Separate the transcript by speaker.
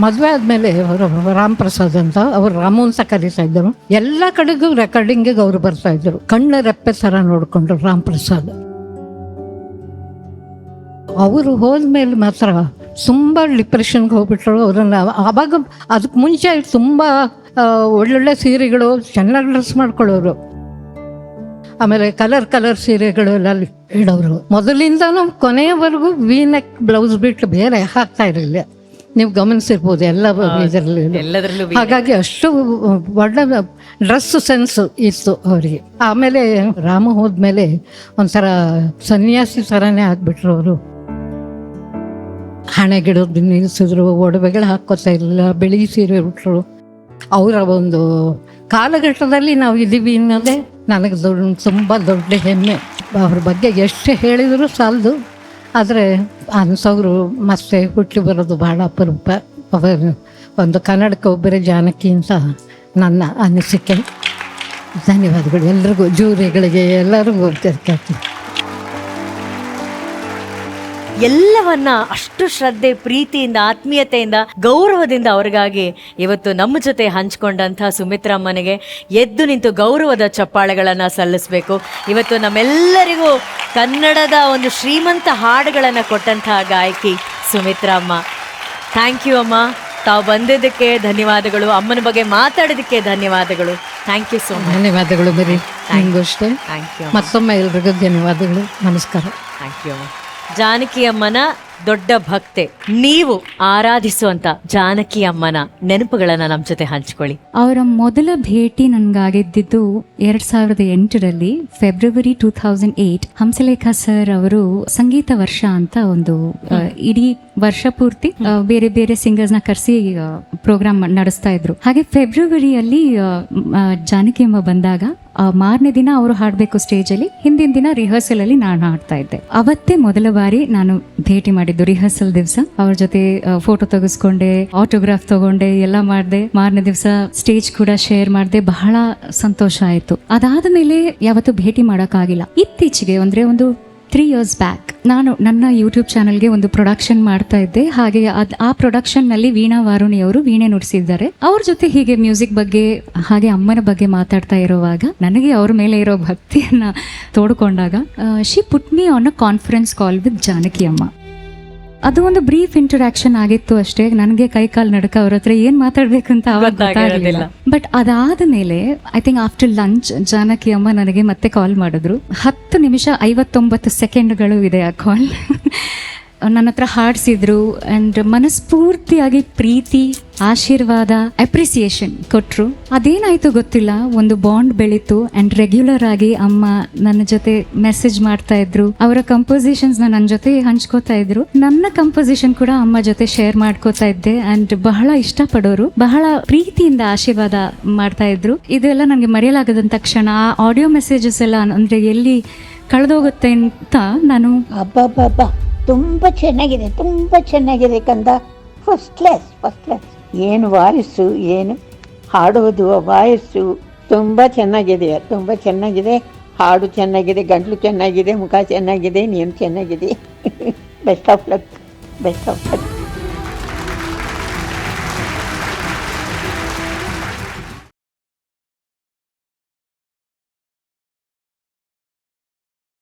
Speaker 1: ಮದುವೆ ಆದಮೇಲೆ ಅವರು ರಾಮ್ ಪ್ರಸಾದ್ ಅಂತ ಅವರು ರಾಮು ಅಂತ ಕರೀತಾ ಇದ್ದರು. ಎಲ್ಲ ಕಡೆಗೂ ರೆಕಾರ್ಡಿಂಗಿಗೆ ಅವರು ಬರ್ತಾ ಇದ್ರು. ಕಣ್ಣ ರೆಪ್ಪೆ ಥರ ನೋಡಿಕೊಂಡ್ರು ರಾಮ್ ಪ್ರಸಾದ್. ಅವರು ಹೋದ್ಮೇಲೆ ಮಾತ್ರ ತುಂಬ ಡಿಪ್ರೆಷನ್ಗೆ ಹೋಗ್ಬಿಟ್ರು. ಅವರನ್ನು ಆವಾಗ ಅದಕ್ಕೆ ಮುಂಚೆ ತುಂಬ ಒಳ್ಳೊಳ್ಳೆ ಸೀರೆಗಳು ಚೆನ್ನಾಗಿ ಡ್ರೆಸ್ ಮಾಡ್ಕೊಳ್ಳೋರು. ಆಮೇಲೆ ಕಲರ್ ಸೀರೆಗಳು ಎಲ್ಲ ಇಡೋರು. ಮೊದಲಿಂದನೂ ಕೊನೆಯವರೆಗೂ ವೀನೆಕ್ ಬ್ಲೌಸ್ ಬಿಟ್ಟು ಬೇರೆ ಹಾಕ್ತಾ ಇರಲಿಲ್ಲ. ನೀವು ಗಮನಿಸಿರ್ಬೋದು ಎಲ್ಲ ಇದರಲ್ಲಿ. ಹಾಗಾಗಿ ಅಷ್ಟು ಒಳ್ಳೆ ಡ್ರೆಸ್ ಸೆನ್ಸ್ ಇತ್ತು ಅವರಿಗೆ. ಆಮೇಲೆ ರಾಮ ಹೋದ್ಮೇಲೆ ಒಂಥರ ಸನ್ಯಾಸಿ ಥರನೇ ಆಗ್ಬಿಟ್ರು ಅವರು. ಹಣೆಗಿಡೋದು ನಿಲ್ಲಿಸಿದ್ರು, ಒಡವೆಗಳು ಹಾಕೋತಾ ಇರಲಿಲ್ಲ, ಬಿಳಿ ಸೀರೆ ಬಿಟ್ರು. ಅವರ ಒಂದು ಕಾಲಘಟ್ಟದಲ್ಲಿ ನಾವು ಇದ್ದೀವಿ ಅನ್ನೋದೇ ನನಗೆ ತುಂಬ ದೊಡ್ಡ ಹೆಮ್ಮೆ. ಅವ್ರ ಬಗ್ಗೆ ಎಷ್ಟು ಹೇಳಿದರೂ ಸಾಲದು. ಆದರೆ ಅನ್ಸೋರು ಮತ್ತೆ ಹುಟ್ಟಿ ಬರೋದು ಬಹಳ ಅಪರೂಪ. ಅವರು ಒಂದು ಕನ್ನಡಕ್ಕೆ ಒಬ್ಬರೇ ಜಾನಕಿ ಅಂತ ನನ್ನ ಅನಿಸಿಕೆ. ಧನ್ಯವಾದಗಳು ಎಲ್ರಿಗೂ, ಜೂರಿಗಳಿಗೆ ಎಲ್ಲರಿಗೂ ಕರ್ಕಿ.
Speaker 2: ಎಲ್ಲವನ್ನ ಅಷ್ಟು ಶ್ರದ್ಧೆ, ಪ್ರೀತಿಯಿಂದ, ಆತ್ಮೀಯತೆಯಿಂದ, ಗೌರವದಿಂದ ಅವರಿಗಾಗಿ ಇವತ್ತು ನಮ್ಮ ಜೊತೆ ಹಂಚ್ಕೊಂಡಂಥ ಸುಮಿತ್ರಮ್ಮನಿಗೆ ಎದ್ದು ನಿಂತು ಗೌರವದ ಚಪ್ಪಾಳೆಗಳನ್ನು ಸಲ್ಲಿಸಬೇಕು. ಇವತ್ತು ನಮ್ಮೆಲ್ಲರಿಗೂ ಕನ್ನಡದ ಒಂದು ಶ್ರೀಮಂತ ಹಾಡುಗಳನ್ನು ಕೊಟ್ಟಂತಹ ಗಾಯಕಿ ಸುಮಿತ್ರಮ್ಮ. ಥ್ಯಾಂಕ್ ಯು ಅಮ್ಮ. ತಾವು ಬಂದಿದ್ದಕ್ಕೆ ಧನ್ಯವಾದಗಳು. ಅಮ್ಮನ ಬಗ್ಗೆ ಮಾತಾಡೋದಕ್ಕೆ ಧನ್ಯವಾದಗಳು. Thank you so much.
Speaker 1: ಧನ್ಯವಾದಗಳು ಬರೀ. Thank
Speaker 2: you.
Speaker 1: ಮತ್ತೊಮ್ಮೆ ಎಲ್ರಿಗೂ ಧನ್ಯವಾದಗಳು. ನಮಸ್ಕಾರ.
Speaker 2: ಥ್ಯಾಂಕ್ ಯು ಅಮ್ಮ. ಜಾನಕಿ ಅಮ್ಮನ ದೊಡ್ಡ ಭಕ್ತೆ, ನೀವು ಆರಾಧಿಸುವಂತ ಜಾನಕಿ ಅಮ್ಮನ ನೆನಪುಗಳನ್ನ ನಮ್ಮ ಜೊತೆ ಹಂಚ್ಕೊಳ್ಳಿ.
Speaker 3: ಅವರ ಮೊದಲ ಭೇಟಿ ನನ್ಗಾಗಿದ್ದು 2008 ಫೆಬ್ರವರಿ 2008. ಹಂಸಲೇಖ ಸರ್ ಅವರು ಸಂಗೀತ ವರ್ಷ ಅಂತ ಒಂದು ಇಡೀ ವರ್ಷ ಪೂರ್ತಿ ಬೇರೆ ಬೇರೆ ಸಿಂಗರ್ಸ್ ನ ಕರೆಸಿ ಪ್ರೋಗ್ರಾಮ್ ನಡೆಸ್ತಾ ಇದ್ರು. ಹಾಗೆ ಫೆಬ್ರವರಿಯಲ್ಲಿ ಜಾನಕಿ ಅಮ್ಮ ಬಂದಾಗ ಮಾರನೇ ದಿನ ಅವರು ಹಾಡಬೇಕು ಸ್ಟೇಜಲ್ಲಿ, ಹಿಂದಿನ ದಿನ ರಿಹರ್ಸಲ್ ಅಲ್ಲಿ ನಾನು ಹಾಡ್ತಾ ಇದ್ದೆ. ಅವತ್ತೇ ಮೊದಲ ಬಾರಿ ನಾನು ಭೇಟಿ ಮಾಡಿದ್ದು. ರಿಹರ್ಸಲ್ ದಿವಸ ಅವ್ರ ಜೊತೆ ಫೋಟೋ ತೆಗೆಸ್ಕೊಂಡೆ, ಆಟೋಗ್ರಾಫ್ ತಗೊಂಡೆ, ಎಲ್ಲ ಮಾಡಿದೆ. ಮಾರನೇ ದಿವಸ ಸ್ಟೇಜ್ ಕೂಡ ಶೇರ್ ಮಾಡಿದೆ. ಬಹಳ ಸಂತೋಷ ಆಯ್ತು. ಅದಾದ ಮೇಲೆ ಯಾವತ್ತೂ ಭೇಟಿ ಮಾಡೋಕ್ಕಾಗಿಲ್ಲ. ಇತ್ತೀಚೆಗೆ ಅಂದ್ರೆ ಒಂದು 3 years ಬ್ಯಾಕ್ ನಾನು ನನ್ನ ಯೂಟ್ಯೂಬ್ ಚಾನಲ್ಗೆ ಒಂದು ಪ್ರೊಡಕ್ಷನ್ ಮಾಡ್ತಾ ಇದ್ದೆ. ಹಾಗೆ ಆ ಪ್ರೊಡಕ್ಷನ್ ನಲ್ಲಿ ವೀಣಾ ವಾರುಣಿ ಅವರು ವೀಣೆ ನುಡಿಸಿದ್ದಾರೆ. ಅವ್ರ ಜೊತೆ ಹೀಗೆ ಮ್ಯೂಸಿಕ್ ಬಗ್ಗೆ ಹಾಗೆ ಅಮ್ಮನ ಬಗ್ಗೆ ಮಾತಾಡ್ತಾ ಇರುವಾಗ ನನಗೆ ಅವ್ರ ಮೇಲೆ ಇರೋ ಭಕ್ತಿಯನ್ನ ತೋಡ್ಕೊಂಡಾಗ she put me on a conference call with Janaki Amma. ಅದು ಒಂದು ಬ್ರೀಫ್ ಇಂಟರಾಕ್ಷನ್ ಆಗಿತ್ತು ಅಷ್ಟೇ. ನನಗೆ ಕೈ ಕಾಲು ನಡಕ, ಅವ್ರ ಹತ್ರ ಏನ್ ಮಾತಾಡ್ಬೇಕಂತ ಅವಾಗ ಗೊತ್ತಾಗಲಿಲ್ಲ. ಬಟ್ ಅದಾದ ಮೇಲೆ I think after lunch Janaki ಅಮ್ಮ ನನಗೆ ಮತ್ತೆ ಕಾಲ್ ಮಾಡಿದ್ರು. 10 ನಿಮಿಷ 59 ಸೆಕೆಂಡ್ಗಳು ಇದೆ ಆ ಕಾಲ್. ನನ್ನ ಹತ್ರ ಹಾಡಿಸಿದ್ರು ಅಂಡ್ ಮನಸ್ಫೂರ್ತಿಯಾಗಿ ಪ್ರೀತಿ, ಆಶೀರ್ವಾದ, ಅಪ್ರಿಸಿಯೇಷನ್ ಕೊಟ್ರು. ಅದೇನಾಯ್ತು ಗೊತ್ತಿಲ್ಲ, ಒಂದು ಬಾಂಡ್ ಬೆಳೀತು. ಅಂಡ್ ರೆಗ್ಯುಲರ್ ಆಗಿ ಅಮ್ಮ ನನ್ನ ಜೊತೆ ಮೆಸೇಜ್ ಮಾಡ್ತಾ ಇದ್ರು. ಅವರ ಕಂಪೋಸಿಷನ್ಸ್ ನನ್ನ ಜೊತೆ ಹಂಚ್ಕೋತಾ ಇದ್ರು. ನನ್ನ ಕಂಪೋಸಿಷನ್ ಕೂಡ ಅಮ್ಮ ಜೊತೆ ಶೇರ್ ಮಾಡ್ಕೋತಾ ಇದ್ದೆ. ಅಂಡ್ ಬಹಳ ಇಷ್ಟಪಡೋರು, ಬಹಳ ಪ್ರೀತಿಯಿಂದ ಆಶೀರ್ವಾದ ಮಾಡ್ತಾ ಇದ್ರು. ಇದೆಲ್ಲ ನನಗೆ ಮರೆಯಲಾಗದಂತ ಕ್ಷಣ. ಆ ಆಡಿಯೋ ಮೆಸೇಜಸ್ ಎಲ್ಲ ಅಂದ್ರೆ ಎಲ್ಲಿ ಕಳೆದೋಗುತ್ತೆ ಅಂತ ನಾನು
Speaker 4: ತುಂಬ ಚೆನ್ನಾಗಿದೆ ಕಂದ. First class. ಏನು ವಾಯ್ಸು, ಏನು ಹಾಡೋದು, ವಾಯ್ಸು ತುಂಬ ಚೆನ್ನಾಗಿದೆ. ಹಾಡು ಚೆನ್ನಾಗಿದೆ, ಗಂಟ್ಲು ಚೆನ್ನಾಗಿದೆ, ಮುಖ ಚೆನ್ನಾಗಿದೆ, ನೀನು ಚೆನ್ನಾಗಿದೆ. Best of luck.